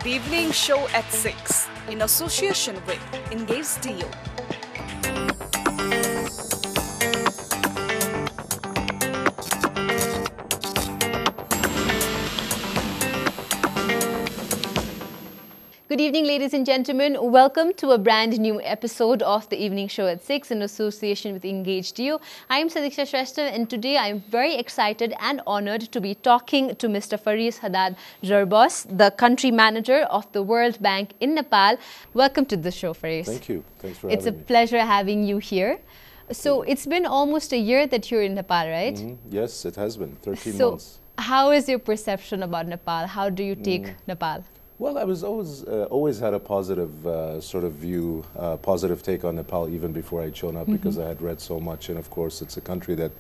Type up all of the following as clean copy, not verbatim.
The Evening Show at 6 in association with HADAD-ZE. Good evening, ladies and gentlemen. Welcome to a brand new episode of the Evening Show at 6 in association with HADAD-ZE. I am Sadiksha Shrestha, and today I am very excited and honored to be talking to Mr. Faris Hadad-Zervos, the country manager of the World Bank in Nepal. Welcome to the show, Faris. Thank you. Thanks for having me. It's a pleasure having you here. So it's been almost a year that you're in Nepal, right? Yes, it has been 13 months. So how is your perception about Nepal? How do you take Nepal? Well, I was always had a positive sort of view, positive take on Nepal even before I'd shown up because I had read so much, and of course it's a country that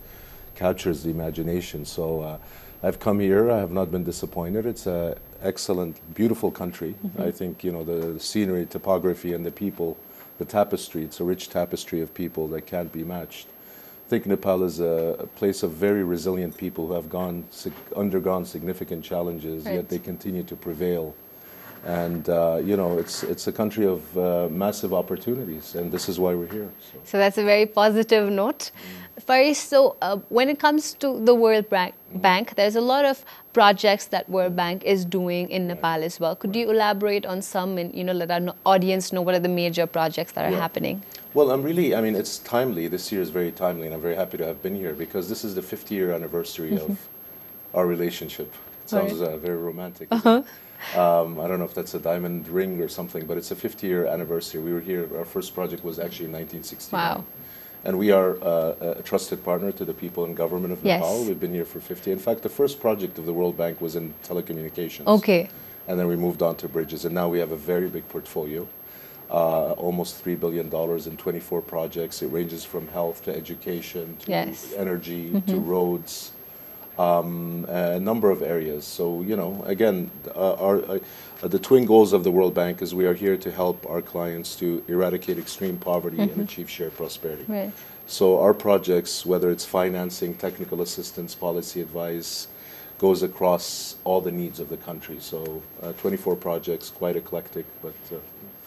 captures the imagination. So I've come here, I have not been disappointed. It's an excellent, beautiful country. I think, you know, the scenery, topography, and the people, the tapestry, it's a rich tapestry of people that can't be matched. I think Nepal is a place of very resilient people who have undergone significant challenges, yet they continue to prevail. And, you know, it's a country of massive opportunities, and this is why we're here. So that's a very positive note. Faris, so when it comes to the World Bank, there's a lot of projects that World Bank is doing in Nepal as well. Could you elaborate on some and, you know, let our audience know what are the major projects that are happening? Well, I mean, it's timely. This year is very timely, and I'm very happy to have been here because this is the 50-year anniversary of our relationship. It sounds very romantic. I don't know if that's a diamond ring or something, but it's a 50-year anniversary. We were here, our first project was actually in 1969. Wow. And we are a trusted partner to the people and government of Nepal. We've been here for 50. In fact, the first project of the World Bank was in telecommunications. Okay. And then we moved on to bridges, and now we have a very big portfolio, almost $3 billion in 24 projects. It ranges from health to education to energy to roads. A number of areas. So, you know, again, the twin goals of the World Bank is we are here to help our clients to eradicate extreme poverty and achieve shared prosperity. Right. So our projects, whether it's financing, technical assistance, policy advice, goes across all the needs of the country. So 24 projects, quite eclectic, but...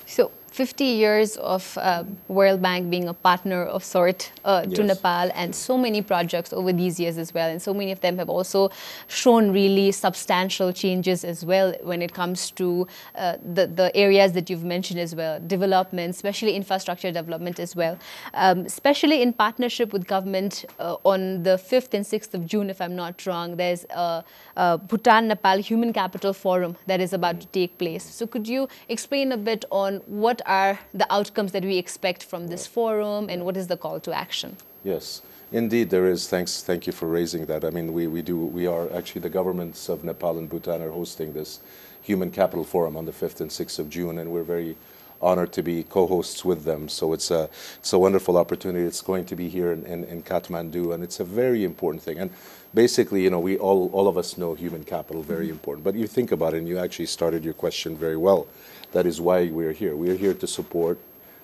So 50 years of World Bank being a partner of sort to Nepal, and so many projects over these years as well, and so many of them have also shown really substantial changes as well when it comes to the areas that you've mentioned as well, development, especially infrastructure development as well, especially in partnership with government. On the 5th and 6th of June, if I'm not wrong, there's a Bhutan-Nepal Human Capital Forum that is about to take place. So could you explain a bit on what are the outcomes that we expect from this forum, and what is the call to action? Yes, indeed there is. Thank you for raising that. I mean, we are actually, the governments of Nepal and Bhutan are hosting this Human Capital Forum on the 5th and 6th of June, and we're very honored to be co-hosts with them. So it's a wonderful opportunity. It's going to be here in Kathmandu, and it's a very important thing. And basically, you know, we all of us know human capital, very important. But you think about it, and you actually started your question very well. That is why we're here. We're here to support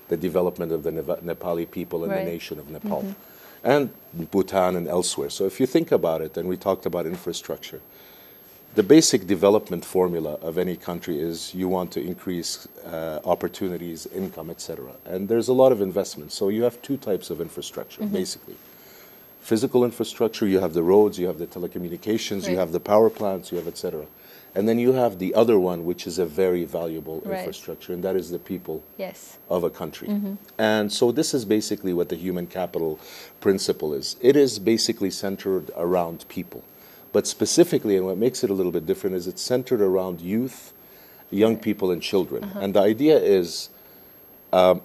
the development of the Nepali people and the nation of Nepal, and Bhutan and elsewhere. So if you think about it, and we talked about infrastructure, the basic development formula of any country is you want to increase opportunities, income, etc. And there's a lot of investment. So you have two types of infrastructure, basically. Physical infrastructure, you have the roads, you have the telecommunications, you have the power plants, you have etc. And then you have the other one, which is a very valuable infrastructure, and that is the people of a country. And so this is basically what the human capital principle is. It is basically centered around people. But specifically, and what makes it a little bit different, is it's centered around youth, young people, and children. And the idea is,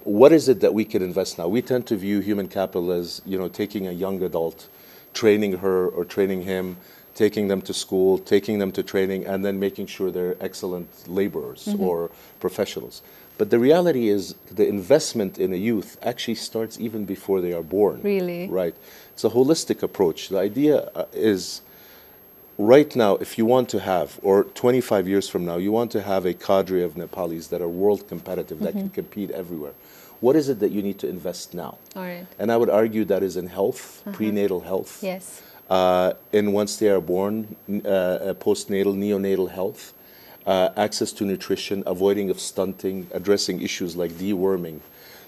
what is it that we can invest now? We tend to view human capital as, you know, taking a young adult, training her or training him, taking them to school, taking them to training, and then making sure they're excellent laborers or professionals. But the reality is the investment in a youth actually starts even before they are born. Really? Right. It's a holistic approach. The idea is, right now, if you want to have, or 25 years from now, you want to have a cadre of Nepalis that are world competitive, that can compete everywhere. What is it that you need to invest now? All right. And I would argue that is in health, prenatal health. Yes. And once they are born, postnatal, neonatal health, access to nutrition, avoiding of stunting, addressing issues like deworming.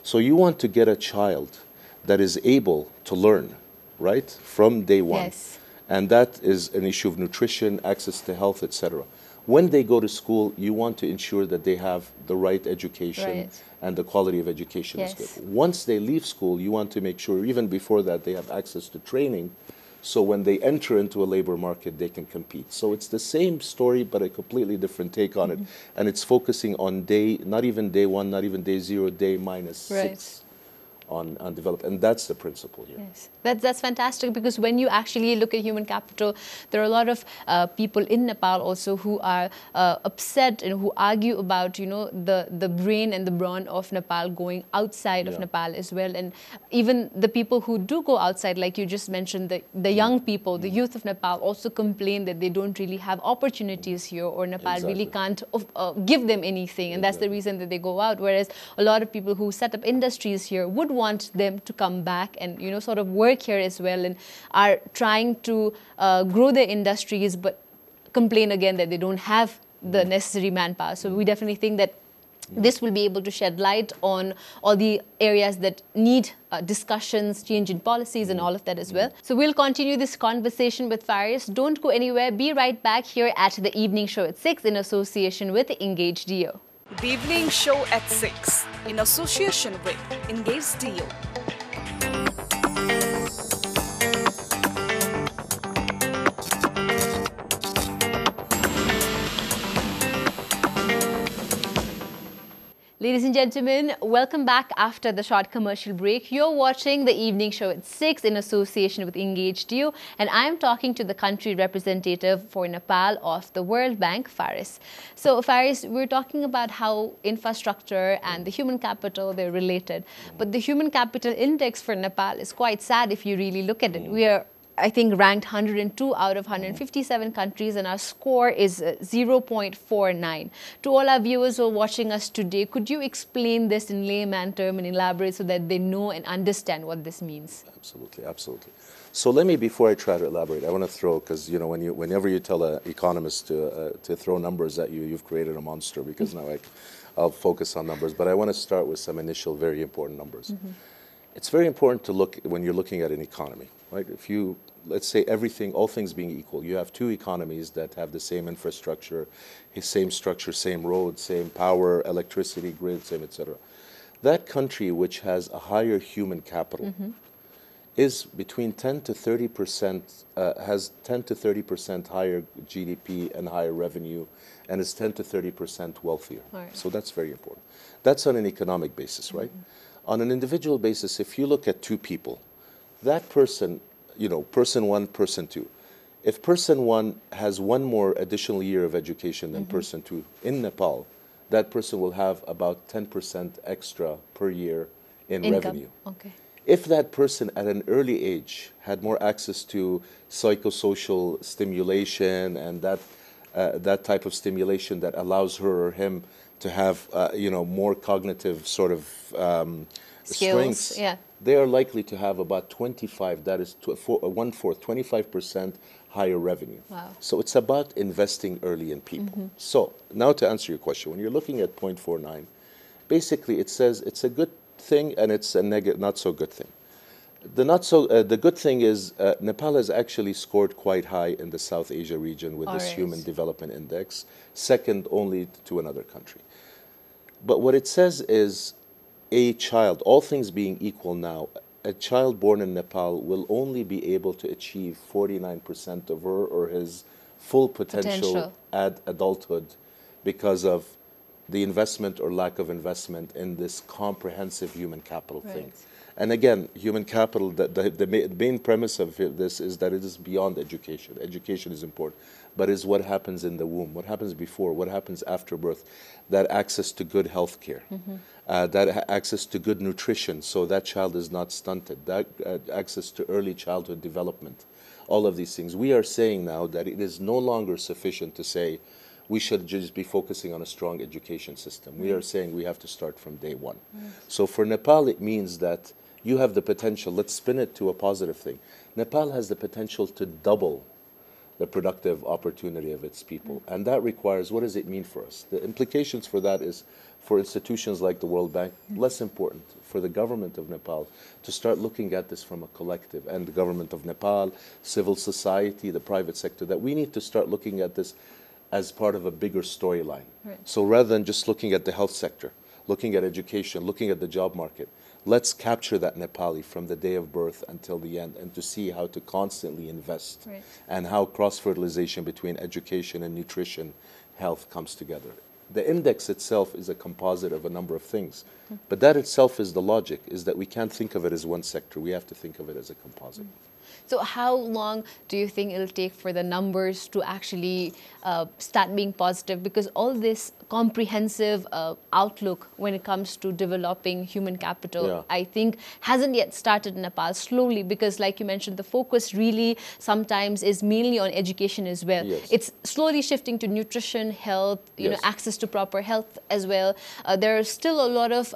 So you want to get a child that is able to learn, right, from day one. Yes. And that is an issue of nutrition, access to health, etc. When they go to school, you want to ensure that they have the right education Right. and the quality of education Yes. is good. Once they leave school, you want to make sure, even before that, they have access to training, so when they enter into a labor market, they can compete. So it's the same story, but a completely different take on it. And it's focusing on not even day one, not even day zero, day minus Right. 6 on development. And that's the principle here. Yes, that's fantastic, because when you actually look at human capital, there are a lot of people in Nepal also who are upset and who argue about, you know, the brain and the brawn of Nepal going outside of Nepal as well. And even the people who do go outside, like you just mentioned, the young people, the youth of Nepal also complain that they don't really have opportunities here, or Nepal really can't give them anything. And that's the reason that they go out. Whereas a lot of people who set up industries here would want them to come back and, you know, sort of work here as well, and are trying to grow their industries, but complain again that they don't have the necessary manpower. So we definitely think that this will be able to shed light on all the areas that need discussions, change in policies, and all of that as well. So we'll continue this conversation with Faris. Don't go anywhere. Be right back here at the Evening Show at 6 in association with Engage DO. The Evening Show at 6 in association with Engage DO. Ladies and gentlemen, welcome back after the short commercial break. You're watching the Evening Show at 6 in association with Engage DO, and I'm talking to the country representative for Nepal of the World Bank, Faris. So Faris, we're talking about how infrastructure and the human capital, they're related. But the human capital index for Nepal is quite sad if you really look at it. We are, I think, ranked 102 out of 157 countries, and our score is 0.49. To all our viewers who are watching us today, could you explain this in layman term and elaborate so that they know and understand what this means? Absolutely, absolutely. So let me, before I try to elaborate, I want to throw, because you know, whenever you tell an economist to throw numbers at you, you've created a monster, because now I'll focus on numbers. But I want to start with some initial very important numbers. It's very important to look, when you're looking at an economy, right? If you, let's say all things being equal, you have two economies that have the same infrastructure, same structure, same roads, same power, electricity, grid, same, etc. That country which has a higher human capital is between 10 to 30%, has 10 to 30% higher GDP and higher revenue, and is 10 to 30% wealthier. Right. So that's very important. That's on an economic basis, right? On an individual basis, if you look at two people, that person, you know, person one, person two, if person one has one more additional year of education than person two in Nepal, that person will have about 10% extra per year in Income. revenue. Okay. If that person at an early age had more access to psychosocial stimulation and that type of stimulation that allows her or him to have you know, more cognitive sort of Skills, strengths, yeah. they are likely to have about 25, that is 1/4, 25% higher revenue. Wow. So it's about investing early in people. So now to answer your question, when you're looking at 0.49, basically it says it's a good thing and it's a not so good thing. The good thing is Nepal has actually scored quite high in the South Asia region with this Human Development Index, second only to another country. But what it says is a child, all things being equal now, a child born in Nepal will only be able to achieve 49% of her or his full potential at adulthood because of the investment or lack of investment in this comprehensive human capital thing. And again, human capital, the main premise of this is that it is beyond education. Education is important, but is what happens in the womb, what happens before, what happens after birth, that access to good health care, that access to good nutrition so that child is not stunted, that access to early childhood development, all of these things. We are saying now that it is no longer sufficient to say we should just be focusing on a strong education system. We are saying we have to start from day one. So for Nepal, it means that you have the potential, let's spin it to a positive thing. Nepal has the potential to double the productive opportunity of its people. And that requires, what does it mean for us? The implications for that is, for institutions like the World Bank, less important for the government of Nepal to start looking at this from a collective, and the government of Nepal, civil society, the private sector, that we need to start looking at this as part of a bigger storyline. Right. So rather than just looking at the health sector, looking at education, looking at the job market, let's capture that Nepali from the day of birth until the end, and to see how to constantly invest, Right. and how cross-fertilization between education and nutrition, health comes together. The index itself is a composite of a number of things, but that itself is the logic, is that we can't think of it as one sector, we have to think of it as a composite. So how long do you think it'll take for the numbers to actually start being positive? Because all this comprehensive outlook when it comes to developing human capital, I think hasn't yet started in Nepal, slowly, because like you mentioned, the focus really sometimes is mainly on education as well. Yes. It's slowly shifting to nutrition, health, you know, access to proper health as well. There are still a lot of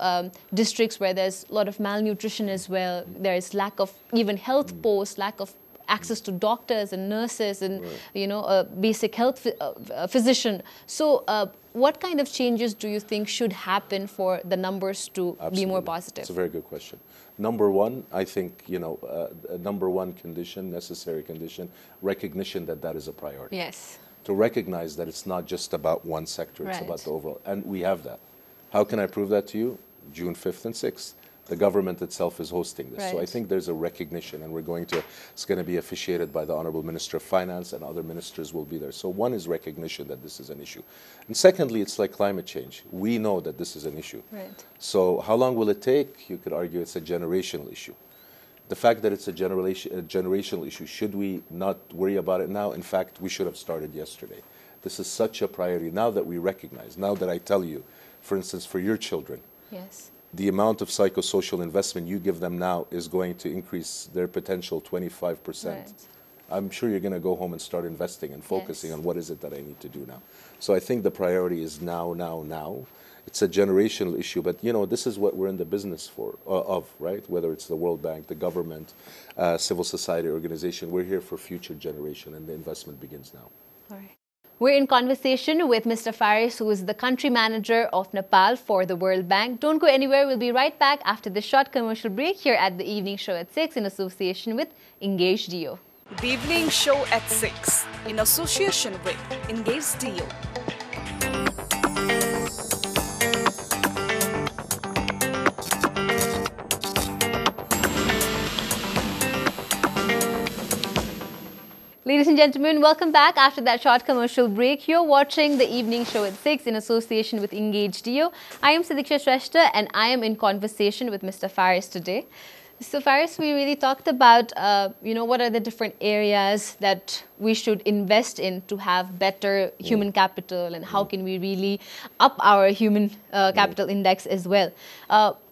districts where there's a lot of malnutrition as well. There is lack of even health posts, lack of access to doctors and nurses and, you know, a basic health physician. So what kind of changes do you think should happen for the numbers to be more positive? It's a very good question. Number one, I think, you know, number one condition, necessary condition, recognition that that is a priority. Yes. To recognize that it's not just about one sector, it's about the overall. And we have that. How can I prove that to you? June 5th and 6th. The government itself is hosting this. So I think there's a recognition, and it's going to be officiated by the Honorable Minister of Finance, and other ministers will be there. So one is recognition that this is an issue. And secondly, it's like climate change. We know that this is an issue. Right. So how long will it take? You could argue it's a generational issue. The fact that it's a generational issue, should we not worry about it now? In fact, we should have started yesterday. This is such a priority. Now that we recognize, now that I tell you, for instance, for your children, Yes. the amount of psychosocial investment you give them now is going to increase their potential 25%. Right. I'm sure you're going to go home and start investing and focusing on what is it that I need to do now. So I think the priority is now, now, now. It's a generational issue, but you know, this is what we're in the business of, right? Whether it's the World Bank, the government, civil society organization, we're here for future generation, and the investment begins now. All right. We're in conversation with Mr. Faris, who is the country manager of Nepal for the World Bank. Don't go anywhere. We'll be right back after this short commercial break here at the Evening Show at 6 in association with HADAD-ZE. The Evening Show at 6 in association with HADAD-ZE. Ladies and gentlemen, welcome back after that short commercial break. You're watching the Evening Show at 6 in association with HADAD-ZE. I am Sadiksha Shrestha, and I am in conversation with Mr. Faris today. So Faris, we really talked about, you know, what are the different areas that we should invest in to have better human capital, and how can we really up our human capital index as well.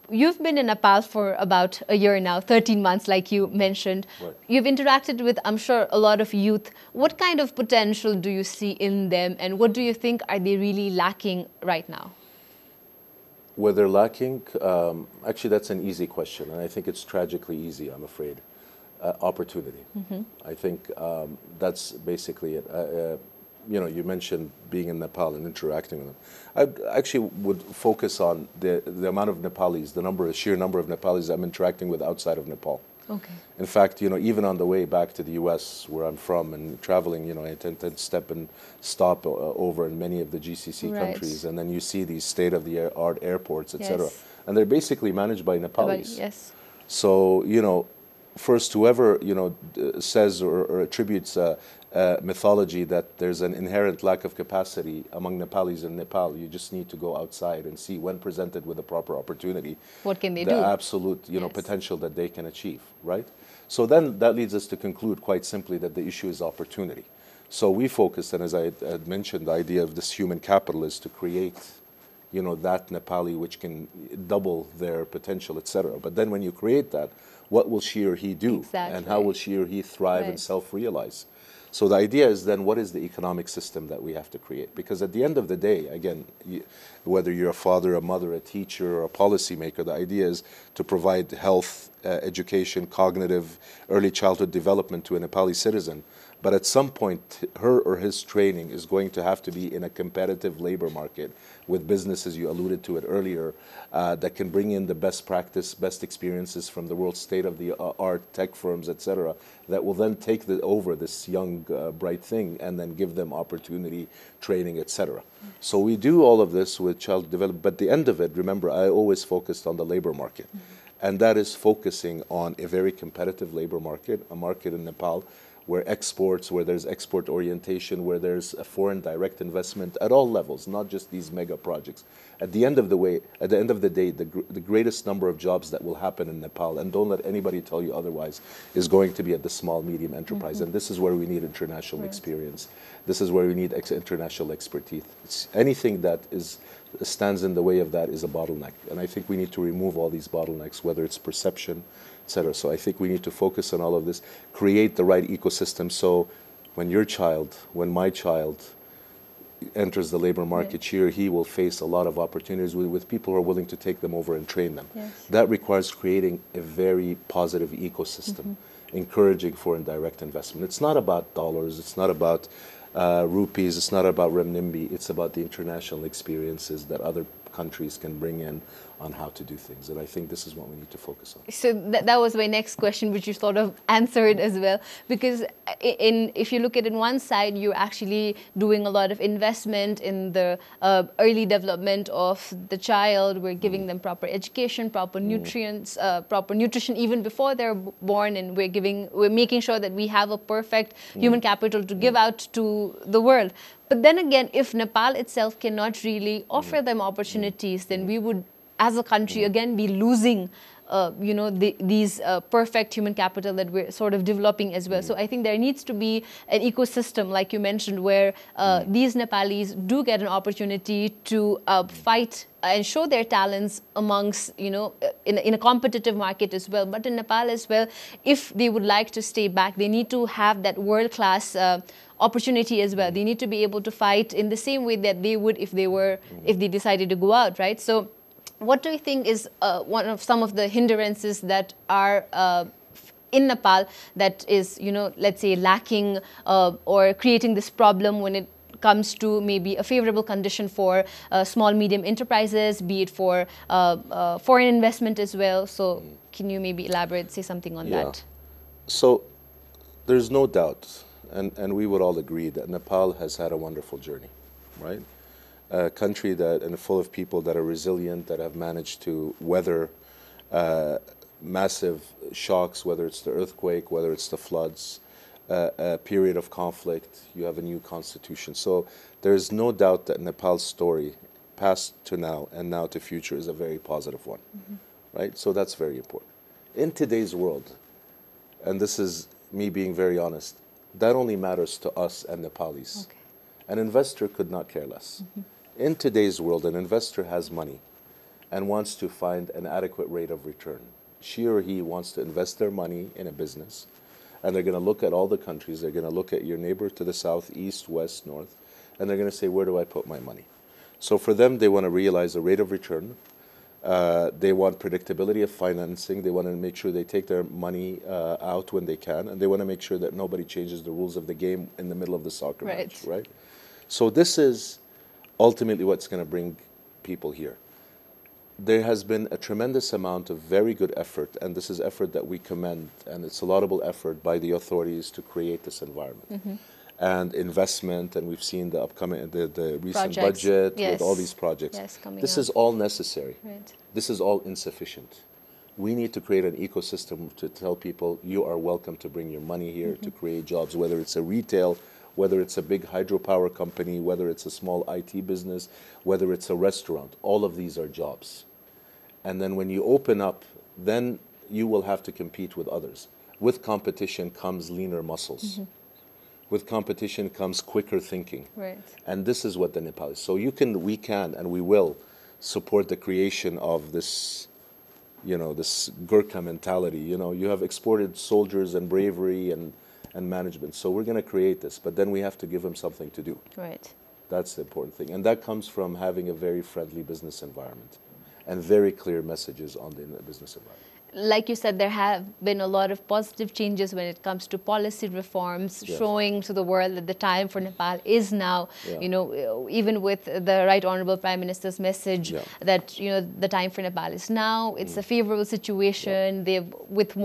You've been in Nepal for about a year now, 13 months, like you mentioned. Right. You've interacted with, I'm sure, a lot of youth. What kind of potential do you see in them, and what do you think are they really lacking right now? Where they're lacking, actually that's an easy question, and I think it's tragically easy, I'm afraid. Opportunity. I think that's basically it. You know, you mentioned being in Nepal and interacting with them. I actually would focus on the amount of Nepalis, the sheer number of Nepalis I'm interacting with outside of Nepal. Okay. In fact, you know, even on the way back to the U.S., where I'm from, and traveling, you know, I tend to stop over in many of the GCC countries, and then you see these state-of-the-art airports, etc. And they're basically managed by Nepalis. Yes. So, you know, first, whoever, you know, says or attributes mythology that there's an inherent lack of capacity among Nepalis in Nepal, you just need to go outside and see, when presented with a proper opportunity, what can they do? The absolute, you know, potential that they can achieve, right? So then that leads us to conclude quite simply that the issue is opportunity. So we focused, and as I had mentioned, the idea of this human capital is to create, you know, that Nepali which can double their potential, etc. But then when you create that, what will she or he do? Exactly. And how will she or he thrive and self-realize? So the idea is then, what is the economic system that we have to create? Because at the end of the day, again, whether you're a father, a mother, a teacher, or a policymaker, the idea is to provide health, education, cognitive, early childhood development to a Nepali citizen. But at some point, her or his training is going to have to be in a competitive labor market with businesses, you alluded to it earlier, that can bring in the best practice, best experiences from the world's state-of-the-art tech firms, etc., that will then take over this young, bright thing and then give them opportunity, training, etc. So we do all of this with child development, but at the end of it, remember, I always focused on the labor market. And that is focusing on a very competitive labor market, a market in Nepal where exports, where there's export orientation, where there's a foreign direct investment at all levels, not just these mega projects. At the end of the day, the greatest number of jobs that will happen in Nepal, and don't let anybody tell you otherwise, is going to be at the small, medium enterprise. And this is where we need international experience. This is where we need international expertise. Anything that stands in the way of that is a bottleneck. And I think we need to remove all these bottlenecks, whether it's perception, etc. So I think we need to focus on all of this, create the right ecosystem. So when your child, when my child enters the labor market, she or he will face a lot of opportunities with people who are willing to take them over and train them. That requires creating a very positive ecosystem, encouraging foreign direct investment. It's not about dollars, it's not about rupees, it's not about renminbi, it's about the international experiences that other countries can bring in on how to do things. And I think this is what we need to focus on. So that was my next question, which you sort of answered as well. Because if you look at it on one side, you're actually doing a lot of investment in the early development of the child. We're giving them proper education, proper nutrients, proper nutrition even before they're born. And we're making sure that we have a perfect human capital to give out to the world. But then again, if Nepal itself cannot really offer them opportunities, then we would, as a country, again be losing, these perfect human capital that we're sort of developing as well. So I think there needs to be an ecosystem, like you mentioned, where these Nepalis do get an opportunity to fight and show their talents amongst, in a competitive market as well. But in Nepal as well, if they would like to stay back, they need to have that world-class opportunity as well. They need to be able to fight in the same way that they would if they decided to go out, right? So what do you think is some of the hindrances that are in Nepal that is, let's say lacking or creating this problem when it comes to maybe a favorable condition for small, medium enterprises, be it for foreign investment as well? So can you maybe elaborate, say something on that? So there's no doubt, and we would all agree that Nepal has had a wonderful journey, right? A country and full of people that are resilient, that have managed to weather massive shocks, whether it's the earthquake, whether it's the floods, a period of conflict. You have a new constitution. So there's no doubt that Nepal's story, past to now and now to future, is a very positive one, right? So that's very important. In today's world, and this is me being very honest, that only matters to us and Nepalis. Okay. An investor could not care less. In today's world, an investor has money and wants to find an adequate rate of return. She or he wants to invest their money in a business, and they're going to look at all the countries. They're going to look at your neighbor to the south, east, west, north, and they're going to say, where do I put my money? So for them, they want to realize a rate of return. They want predictability of financing. They want to make sure they take their money out when they can, and they want to make sure that nobody changes the rules of the game in the middle of the soccer match, right? So this is ultimately what's going to bring people here. There has been a tremendous amount of very good effort, and this is effort that we commend, and it's a laudable effort by the authorities to create this environment. And investment, and we've seen the upcoming, the recent budget with all these projects. This is all necessary. This is all insufficient. We need to create an ecosystem to tell people, you are welcome to bring your money here to create jobs, whether it's a retail, whether it's a big hydropower company, whether it's a small IT business, whether it's a restaurant. All of these are jobs. And then when you open up, then you will have to compete with others. With competition comes leaner muscles. With competition comes quicker thinking. And this is what the Nepalis. So we can, and we will support the creation of this, this Gurkha mentality. You have exported soldiers and bravery and management. So we're going to create this, but then we have to give them something to do. That's the important thing. And that comes from having a very friendly business environment and very clear messages on the business environment. like you said, there have been a lot of positive changes when it comes to policy reforms, showing to the world that the time for Nepal is now, you know, even with the Right Honorable Prime Minister's message that, you know, the time for Nepal is now. It's a favorable situation. They've, with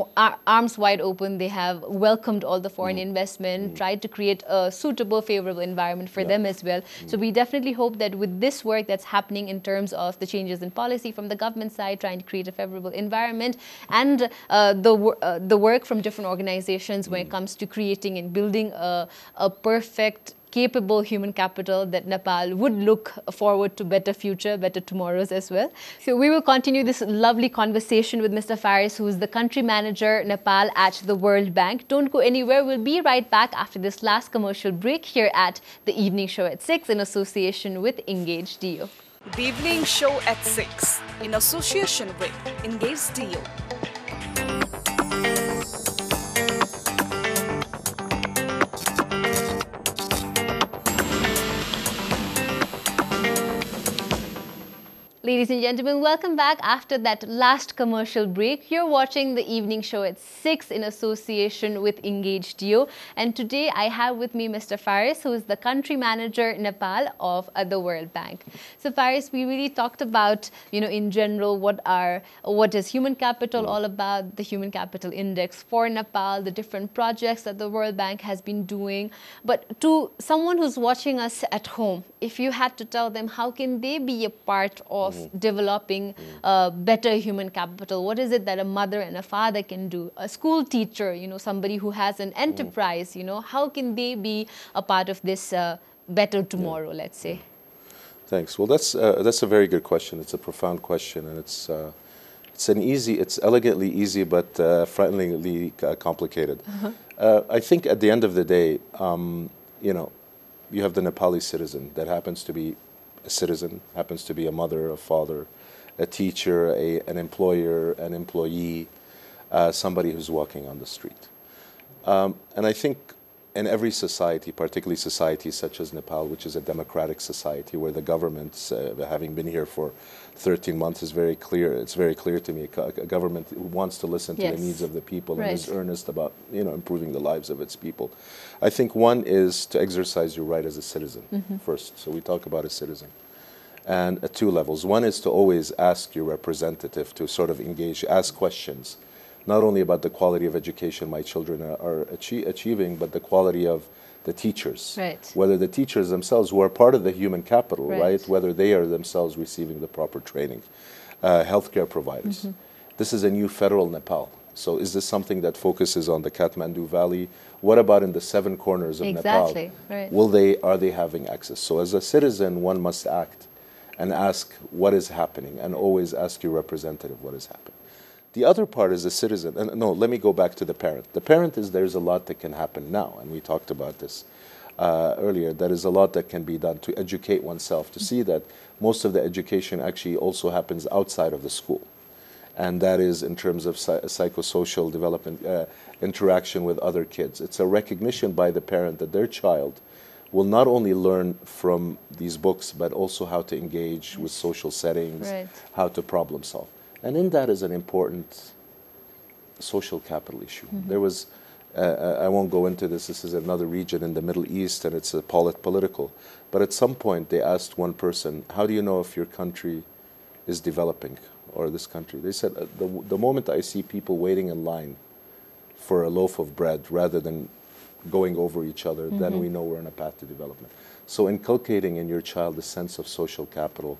arms wide open, they have welcomed all the foreign investment, tried to create a suitable, favorable environment for them as well. So we definitely hope that with this work that's happening in terms of the changes in policy from the government side, trying to create a favorable environment, and the work from different organizations when it comes to creating and building a perfect, capable human capital, that Nepal would look forward to better future, better tomorrows as well. So we will continue this lovely conversation with Mr. Faris, who is the country manager, Nepal, at the World Bank. Don't go anywhere. We'll be right back after this last commercial break here at The Evening Show at 6 in association with Engage.io. The Evening Show at 6 in association with Engage.io. Ladies and gentlemen, welcome back after that last commercial break. You're watching The Evening Show at 6 in association with Engage.io. And today I have with me Mr. Faris, who is the country manager Nepal of the World Bank. So Faris, we really talked about, you know, in general, what is human capital all about, the human capital index for Nepal, the different projects that the World Bank has been doing. But to someone who's watching us at home, if you had to tell them how can they be a part of developing better human capital, what is it that a mother and a father can do? A school teacher, you know, somebody who has an enterprise, you know, how can they be a part of this better tomorrow, let's say? Thanks. Well, that's a very good question. It's a profound question, and it's elegantly easy, but frighteningly complicated. I think at the end of the day, you know, you have the Nepali citizen that happens to be a citizen, happens to be a mother, a father, a teacher, an employer, an employee, somebody who's walking on the street. And I think in every society, particularly societies such as Nepal, which is a democratic society where the government, having been here for 13 months, is very clear. It's very clear to me. A government wants to listen to the needs of the people and is earnest about, you know, improving the lives of its people. I think one is to exercise your right as a citizen first. So we talk about a citizen. And at two levels. One is to always ask your representative to sort of engage, ask questions, not only about the quality of education my children are achieving, but the quality of the teachers. Whether the teachers themselves, who are part of the human capital, right? Whether they are themselves receiving the proper training. Healthcare providers. This is a new federal Nepal. So is this something that focuses on the Kathmandu Valley? What about in the 7 corners of Nepal? Are they having access? So as a citizen, one must act and ask what is happening, and always ask your representative what is happening. The other part is the citizen, and no, let me go back to the parent. The parent is, there's a lot that can happen now, and we talked about this earlier. There is a lot that can be done to educate oneself, to see that most of the education actually also happens outside of the school. And that is in terms of psychosocial development, interaction with other kids. It's a recognition by the parent that their child will not only learn from these books, but also how to engage with social settings, how to problem solve. And in that is an important social capital issue. There was, I won't go into this, this is another region in the Middle East, and it's a political, but at some point they asked one person, how do you know if your country is developing, or this country? They said, the moment I see people waiting in line for a loaf of bread rather than going over each other, then we know we're on a path to development. So inculcating in your child a sense of social capital,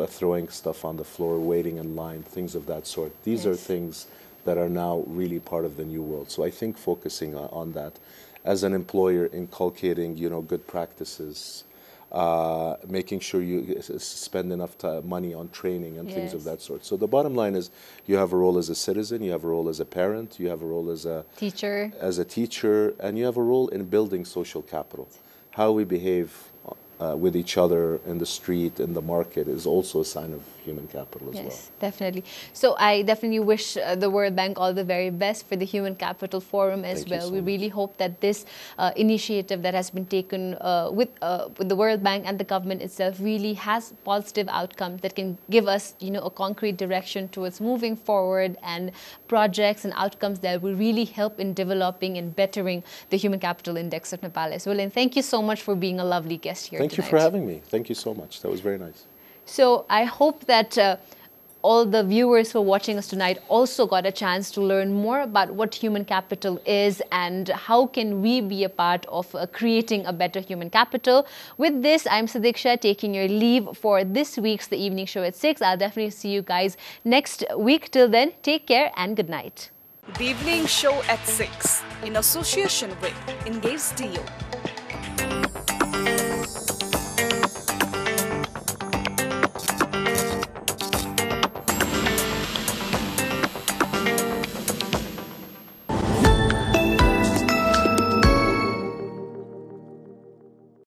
throwing stuff on the floor, waiting in line, things of that sort. These are things that are now really part of the new world. So I think focusing on that, as an employer, inculcating, you know, good practices, making sure you spend enough money on training and things of that sort. So the bottom line is, you have a role as a citizen, you have a role as a parent, you have a role as a teacher, and you have a role in building social capital. How we behave with each other in the street, in the market, is also a sign of human capital as well. Yes, definitely. So I definitely wish the World Bank all the very best for the Human Capital Forum as well. We really hope that this initiative that has been taken with the World Bank and the government itself really has positive outcomes that can give us, a concrete direction towards moving forward, and projects and outcomes that will really help in developing and bettering the Human Capital Index of Nepal as well. And thank you so much for being a lovely guest here. Thank you for having me. Thank you so much. That was very nice. So I hope that all the viewers who are watching us tonight also got a chance to learn more about what human capital is and how can we be a part of creating a better human capital. With this, I'm Sadiksha taking your leave for this week's The Evening Show at 6. I'll definitely see you guys next week. Till then, take care and good night. The Evening Show at 6 in association with HADAD-ZE.